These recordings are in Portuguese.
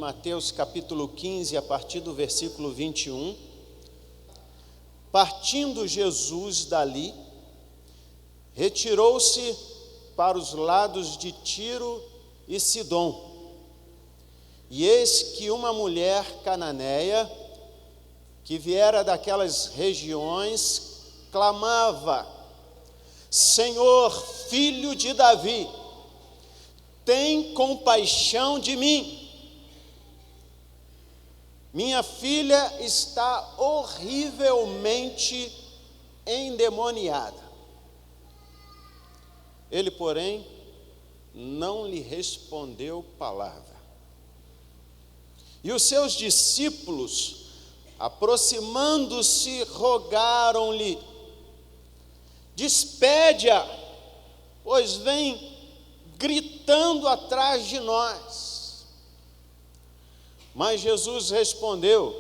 Mateus capítulo 15, a partir do versículo 21. Partindo Jesus dali, retirou-se para os lados de Tiro e Sidom. E eis que uma mulher cananeia, que viera daquelas regiões, clamava: Senhor, filho de Davi, tem compaixão de mim. Minha filha está horrivelmente endemoniada. Ele, porém, não lhe respondeu palavra. E os seus discípulos, aproximando-se, rogaram-lhe: despede-a, pois vem gritando atrás de nós. Mas Jesus respondeu: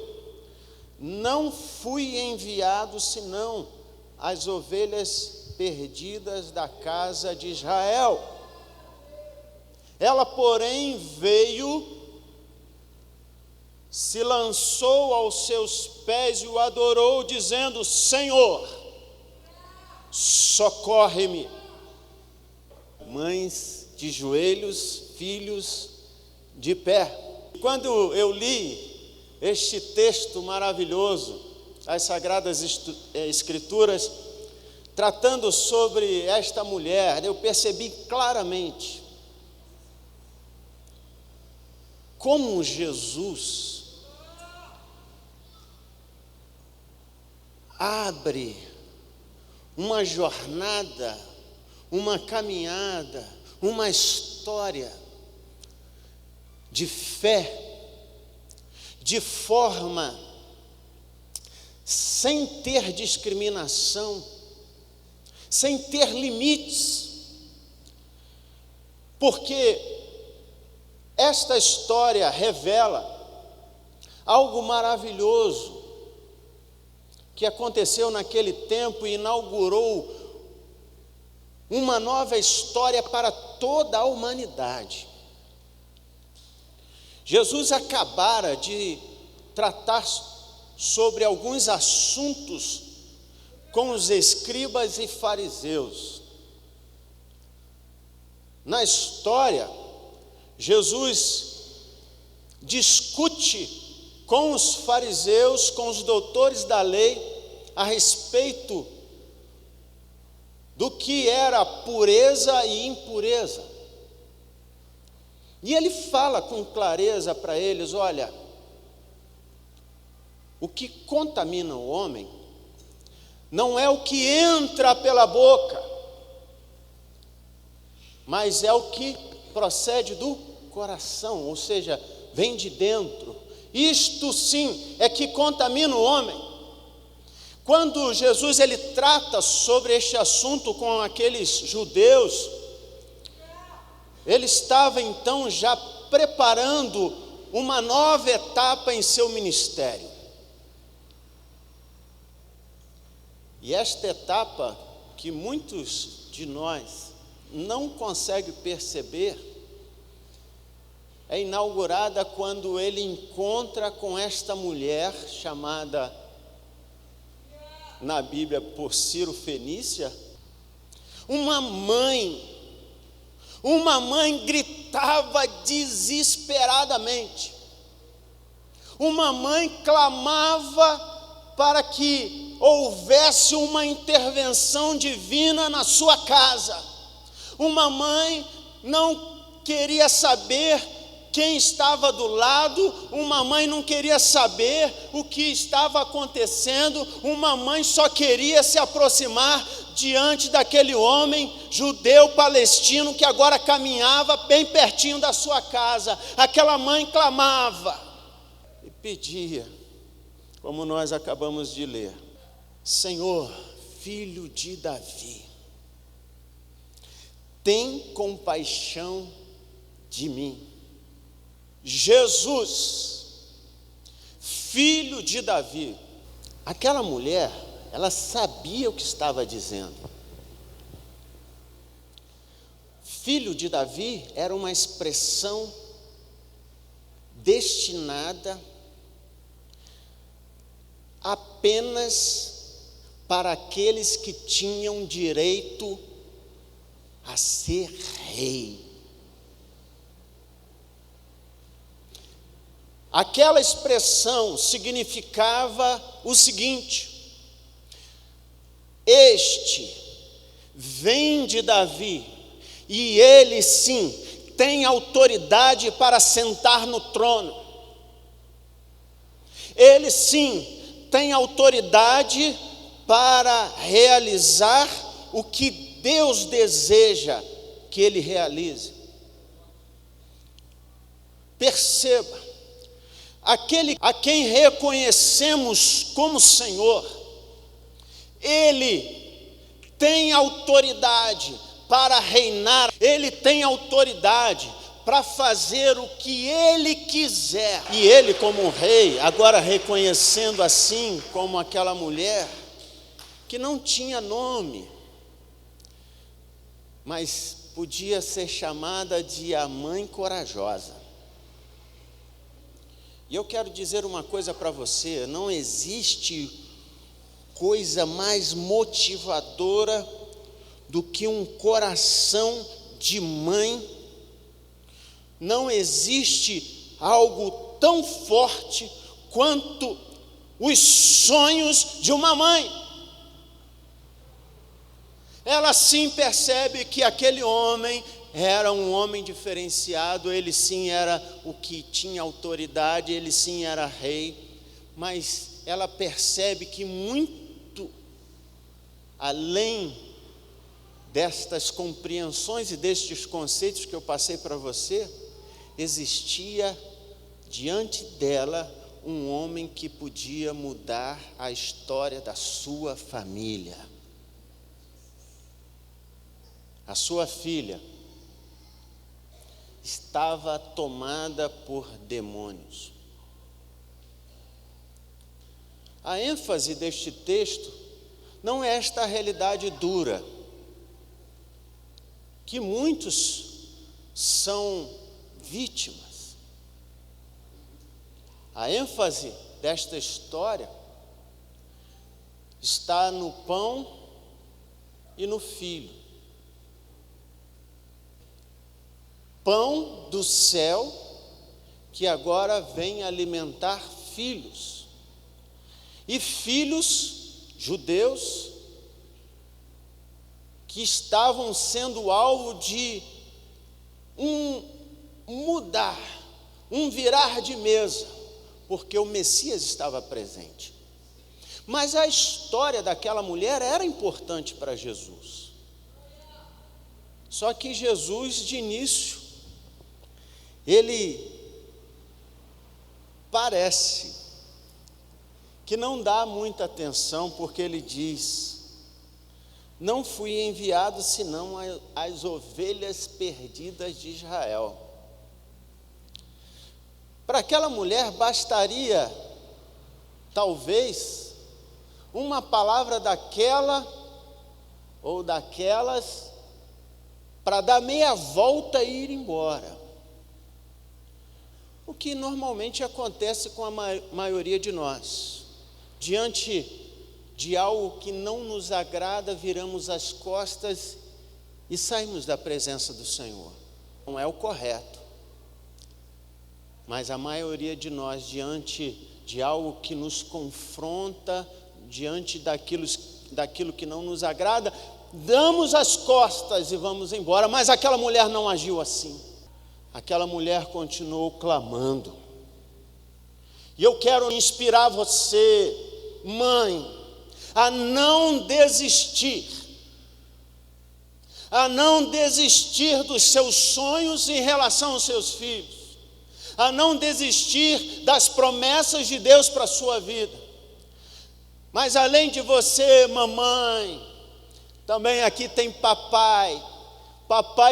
não fui enviado senão as ovelhas perdidas da casa de Israel. Ela, porém, veio, se lançou aos seus pés e o adorou, dizendo: Senhor, socorre-me. Mães de joelhos, filhos de pé. Quando eu li este texto maravilhoso, as Sagradas Escrituras, tratando sobre esta mulher, eu percebi claramente como Jesus abre uma jornada, uma caminhada, uma história de fé, de forma sem ter discriminação, sem ter limites, porque esta história revela algo maravilhoso que aconteceu naquele tempo e inaugurou uma nova história para toda a humanidade. Jesus acabara de tratar sobre alguns assuntos com os escribas e fariseus. Na história, Jesus discute com os fariseus, com os doutores da lei, a respeito do que era pureza e impureza. E ele fala com clareza para eles: olha, o que contamina o homem não é o que entra pela boca, mas é o que procede do coração, ou seja, vem de dentro. Isto sim é que contamina o homem. Quando Jesus ele trata sobre este assunto com aqueles judeus, ele estava então já preparando uma nova etapa em seu ministério. E esta etapa, que muitos de nós não conseguem perceber, é inaugurada quando ele encontra com esta mulher chamada na Bíblia por Ciro Fenícia, uma mãe gritava desesperadamente, uma mãe clamava para que houvesse uma intervenção divina na sua casa. Uma mãe não queria saber quem estava do lado, uma mãe não queria saber o que estava acontecendo, uma mãe só queria se aproximar diante daquele homem judeu palestino que agora caminhava bem pertinho da sua casa. Aquela mãe clamava e pedia, como nós acabamos de ler: Senhor, filho de Davi, tem compaixão de mim. Jesus, filho de Davi. Aquela mulher, ela sabia o que estava dizendo. Filho de Davi era uma expressão destinada apenas para aqueles que tinham direito a ser rei. Aquela expressão significava o seguinte: este vem de Davi, e ele sim tem autoridade para sentar no trono. Ele sim tem autoridade para realizar o que Deus deseja que ele realize. Perceba, aquele a quem reconhecemos como Senhor, ele tem autoridade para reinar, ele tem autoridade para fazer o que ele quiser. E ele, como rei, agora reconhecendo assim como aquela mulher que não tinha nome, mas podia ser chamada de a mãe corajosa. E eu quero dizer uma coisa para você: não existe coisa mais motivadora do que um coração de mãe. Não existe algo tão forte quanto os sonhos de uma mãe. Ela sim percebe que aquele homem era um homem diferenciado, ele sim era o que tinha autoridade, ele sim era rei, mas ela percebe que muito além destas compreensões e destes conceitos que eu passei para você, existia diante dela um homem que podia mudar a história da sua família. A sua filha estava tomada por demônios. A ênfase deste texto não é esta realidade dura, que muitos são vítimas. A ênfase desta história está no pão e no filho. Pão do céu que agora vem alimentar filhos. E filhos judeus que estavam sendo alvo de um mudar, um virar de mesa, porque o Messias estava presente. Mas a história daquela mulher era importante para Jesus. Só que Jesus, de início, ele parece que não dá muita atenção, porque ele diz: não fui enviado senão as ovelhas perdidas de Israel. Para aquela mulher bastaria, talvez, uma palavra daquela ou daquelas para dar meia volta e ir embora. O que normalmente acontece com a maioria de nós. Diante de algo que não nos agrada, viramos as costas e saímos da presença do Senhor. Não é o correto. Mas a maioria de nós, diante de algo que nos confronta, diante daquilo que não nos agrada, damos as costas e vamos embora. Mas aquela mulher não agiu assim. Aquela mulher continuou clamando. E eu quero inspirar você, mãe, a não desistir dos seus sonhos em relação aos seus filhos, a não desistir das promessas de Deus para a sua vida. Mas além de você, mamãe, também aqui tem papai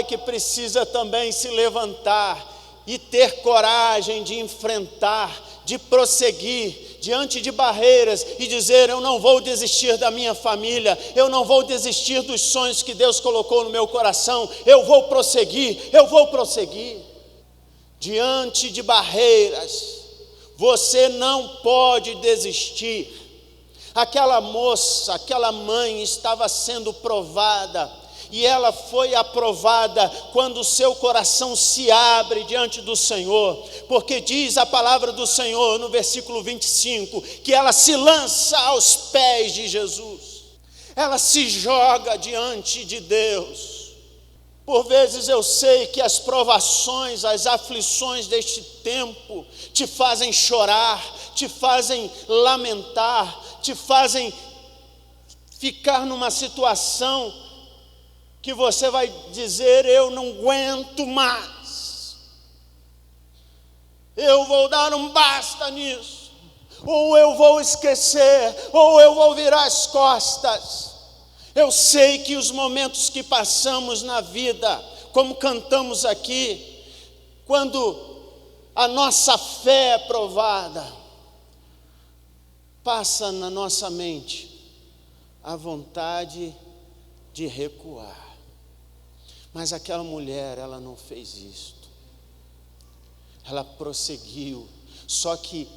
que precisa também se levantar e ter coragem de enfrentar, de prosseguir diante de barreiras e dizer: eu não vou desistir da minha família, eu não vou desistir dos sonhos que Deus colocou no meu coração, eu vou prosseguir. diante de barreiras, você não pode desistir. Aquela moça, aquela mãe estava sendo provada, e ela foi aprovada quando o seu coração se abre diante do Senhor, porque diz a palavra do Senhor no versículo 25, que ela se lança aos pés de Jesus, ela se joga diante de Deus. Por vezes eu sei que as provações, as aflições deste tempo te fazem chorar, te fazem lamentar, te fazem ficar numa situação que você vai dizer: eu não aguento mais, eu vou dar um basta nisso, ou eu vou esquecer, ou eu vou virar as costas. Eu sei que os momentos que passamos na vida, como cantamos aqui, quando a nossa fé é provada, passa na nossa mente a vontade de recuar. Mas aquela mulher, ela não fez isto. Ela prosseguiu, só que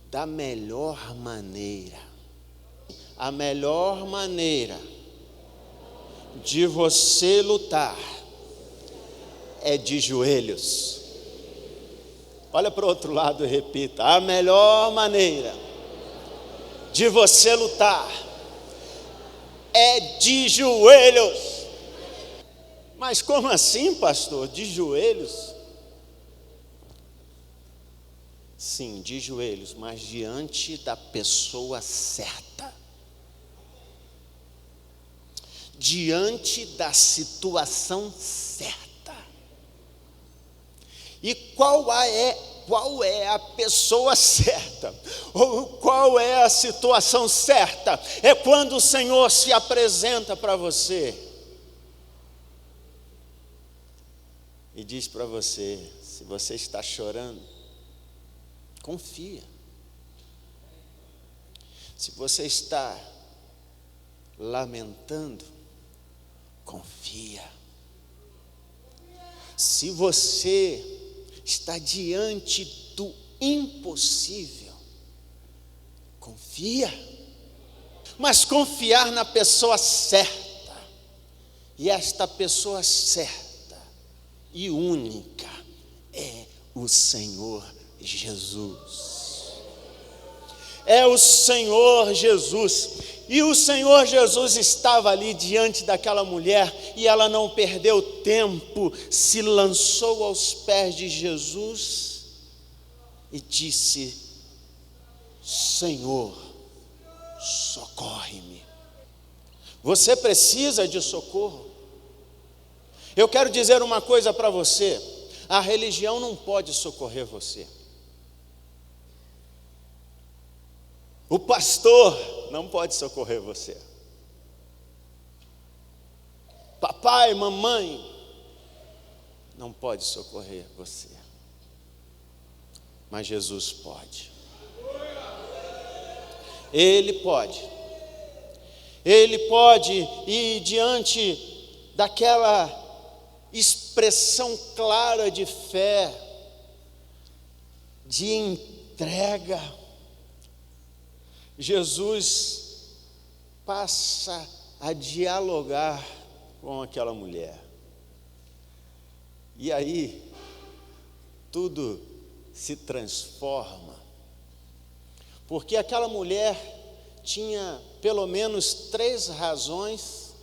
da melhor maneira. A melhor maneira de você lutar é de joelhos. Olha para o outro lado e repita: a melhor maneira de você lutar é de joelhos. Mas como assim, pastor? De joelhos? Sim, de joelhos, mas diante da pessoa certa, diante da situação certa. E qual é a pessoa certa? Ou qual é a situação certa? É quando o Senhor se apresenta para você e diz para você: se você está chorando, confia. Se você está lamentando, confia. Se você está diante do impossível, confia. Mas confiar na pessoa certa, e esta pessoa certa e única é o Senhor Jesus. É o Senhor Jesus. E o Senhor Jesus estava ali diante daquela mulher, e ela não perdeu tempo, se lançou aos pés de Jesus e disse: Senhor, socorre-me. Você precisa de socorro. Eu quero dizer uma coisa para você: a religião não pode socorrer você. O pastor não pode socorrer você. Papai, mamãe não pode socorrer você. Mas Jesus pode. Ele pode. Ele pode ir diante daquela expressão clara de fé, de entrega. Jesus passa a dialogar com aquela mulher. E aí, tudo se transforma. Porque aquela mulher tinha pelo menos 3 razões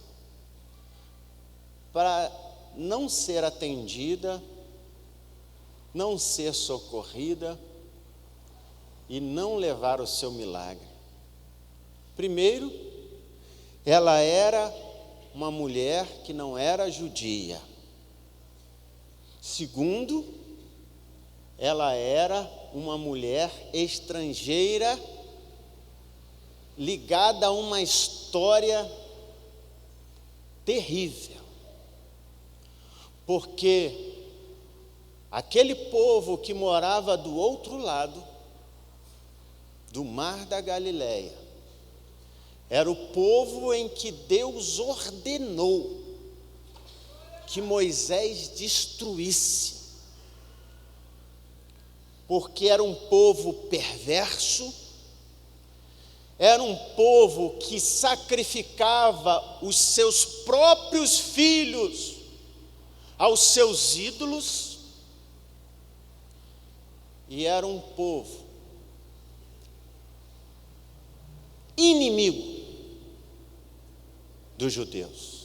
para não ser atendida, não ser socorrida e não levar o seu milagre. Primeiro, ela era uma mulher que não era judia. Segundo, ela era uma mulher estrangeira, ligada a uma história terrível. Porque aquele povo que morava do outro lado do mar da Galileia era o povo em que Deus ordenou que Moisés destruísse. porque era um povo perverso, era um povo que sacrificava os seus próprios filhos aos seus ídolos, e era um povo inimigo dos judeus.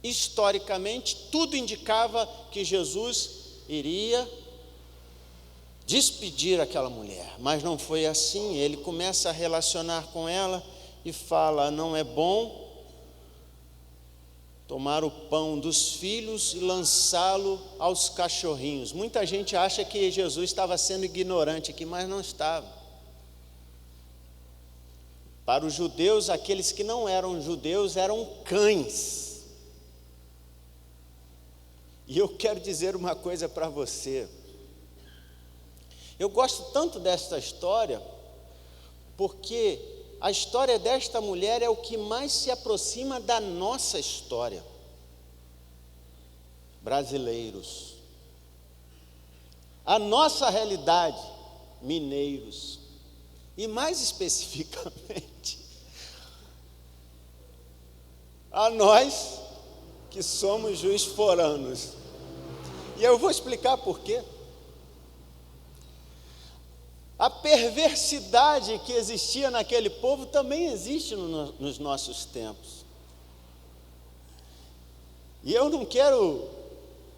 Historicamente, tudo indicava que Jesus iria despedir aquela mulher, mas não foi assim. Ele começa a relacionar com ela e fala: não é bom tomar o pão dos filhos e lançá-lo aos cachorrinhos. Muita gente acha que Jesus estava sendo ignorante aqui, mas não estava. Para os judeus, aqueles que não eram judeus eram cães. E eu quero dizer uma coisa para você. Eu gosto tanto desta história, porque a história desta mulher é o que mais se aproxima da nossa história. Brasileiros. A nossa realidade, mineiros. E mais especificamente, a nós que somos juiz-foranos. E eu vou explicar por quê. A perversidade que existia naquele povo também existe nos nossos tempos. E eu não quero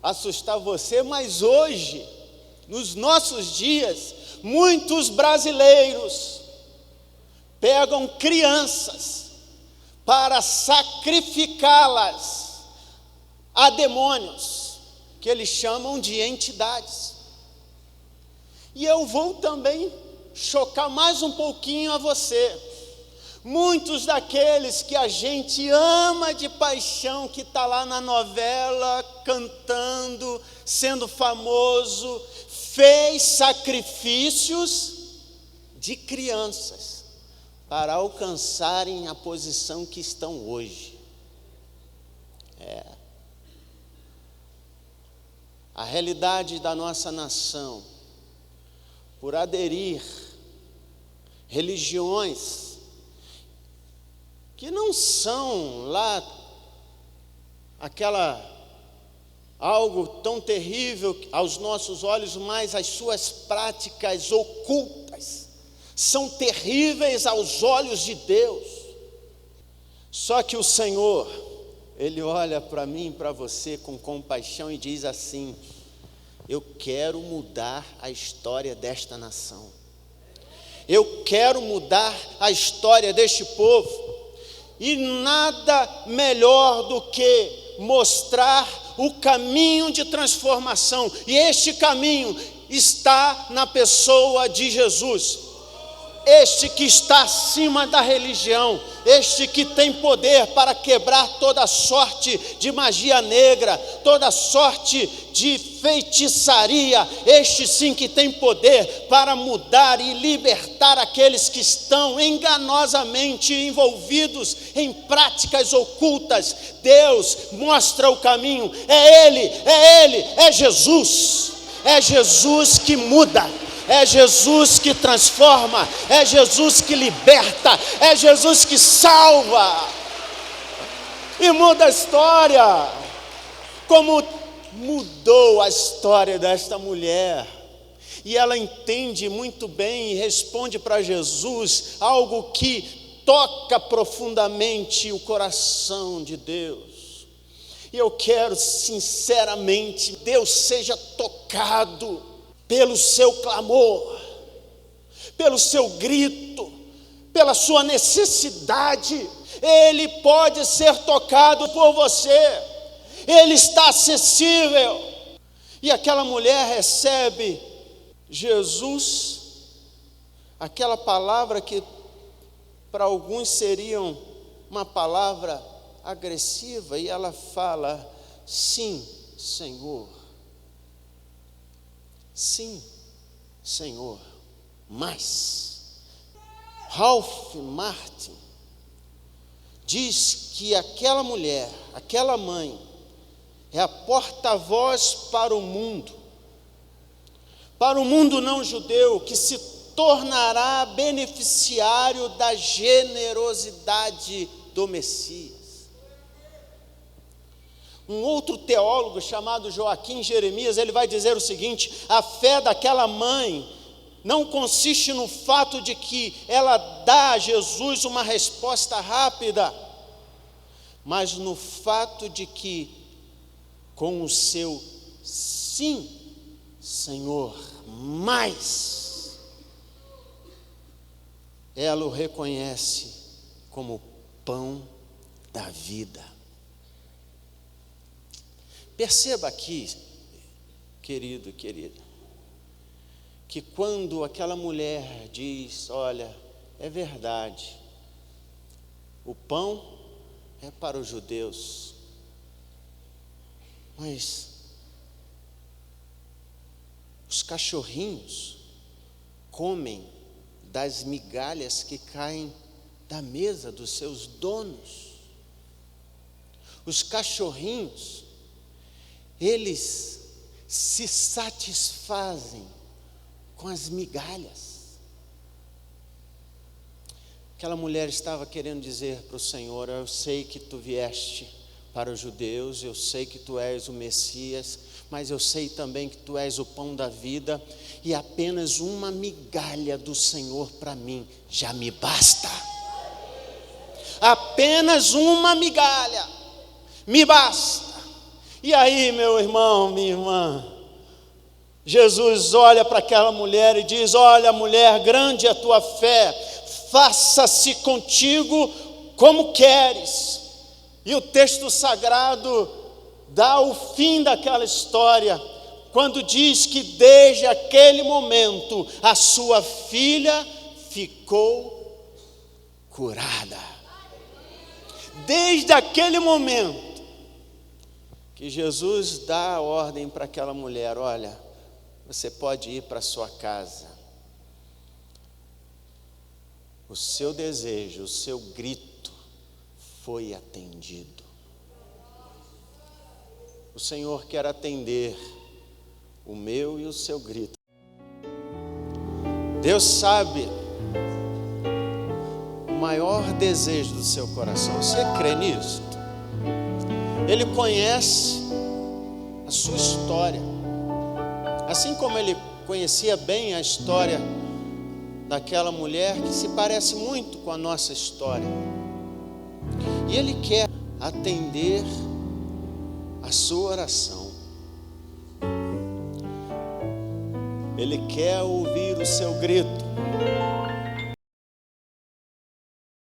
assustar você, mas hoje, nos nossos dias, muitos brasileiros pegam crianças para sacrificá-las a demônios, que eles chamam de entidades. E eu vou também chocar mais um pouquinho a você. Muitos daqueles que a gente ama de paixão, que está lá na novela, cantando, sendo famoso, fez sacrifícios de crianças para alcançarem a posição que estão hoje. A realidade da nossa nação, por aderir religiões que não são lá algo tão terrível aos nossos olhos, mas as suas práticas ocultas são terríveis aos olhos de Deus. Só que o Senhor, Ele olha para mim, para você com compaixão e diz assim: eu quero mudar a história desta nação. Eu quero mudar a história deste povo. E nada melhor do que mostrar o caminho de transformação. E este caminho está na pessoa de Jesus. Este que está acima da religião, este que tem poder para quebrar toda sorte de magia negra, toda sorte de feitiçaria, este sim que tem poder para mudar e libertar aqueles que estão enganosamente envolvidos em práticas ocultas. Deus mostra o caminho, é Ele, é Jesus que muda. É Jesus que transforma, é Jesus que liberta, é Jesus que salva e muda a história, como mudou a história desta mulher. E ela entende muito bem e responde para Jesus algo que toca profundamente o coração de Deus. E eu quero sinceramente, Deus seja tocado pelo seu clamor, pelo seu grito, pela sua necessidade. Ele pode ser tocado por você, Ele está acessível. E aquela mulher recebe Jesus, aquela palavra que para alguns seriam uma palavra agressiva, e ela fala: sim, Senhor. Sim, Senhor. Mas Ralph Martin diz que aquela mulher, aquela mãe, é a porta-voz para o mundo, para o mundo não judeu, que se tornará beneficiário da generosidade do Messias. Um outro teólogo chamado Joaquim Jeremias, ele vai dizer o seguinte: a fé daquela mãe não consiste no fato de que ela dá a Jesus uma resposta rápida, mas no fato de que, com o seu sim, Senhor, mas ela o reconhece como pão da vida. Perceba aqui, querido e querida, que quando aquela mulher diz: olha, é verdade, o pão é para os judeus, mas os cachorrinhos comem das migalhas que caem da mesa dos seus donos. Os cachorrinhos, eles se satisfazem com as migalhas. Aquela mulher estava querendo dizer para o Senhor: eu sei que tu vieste para os judeus, eu sei que tu és o Messias, mas eu sei também que tu és o pão da vida, e apenas uma migalha do Senhor para mim já me basta. Apenas uma migalha me basta. E aí, meu irmão, minha irmã, Jesus olha para aquela mulher e diz: olha, mulher, grande é a tua fé, faça-se contigo como queres. E o texto sagrado dá o fim daquela história, quando diz que desde aquele momento a sua filha ficou curada. Desde aquele momento que Jesus dá a ordem para aquela mulher: olha, você pode ir para sua casa. O seu desejo, o seu grito foi atendido. O Senhor quer atender o meu e o seu grito. Deus sabe o maior desejo do seu coração. Você crê nisso? Ele conhece a sua história, assim como Ele conhecia bem a história daquela mulher, que se parece muito com a nossa história. E Ele quer atender a sua oração. Ele quer ouvir o seu grito.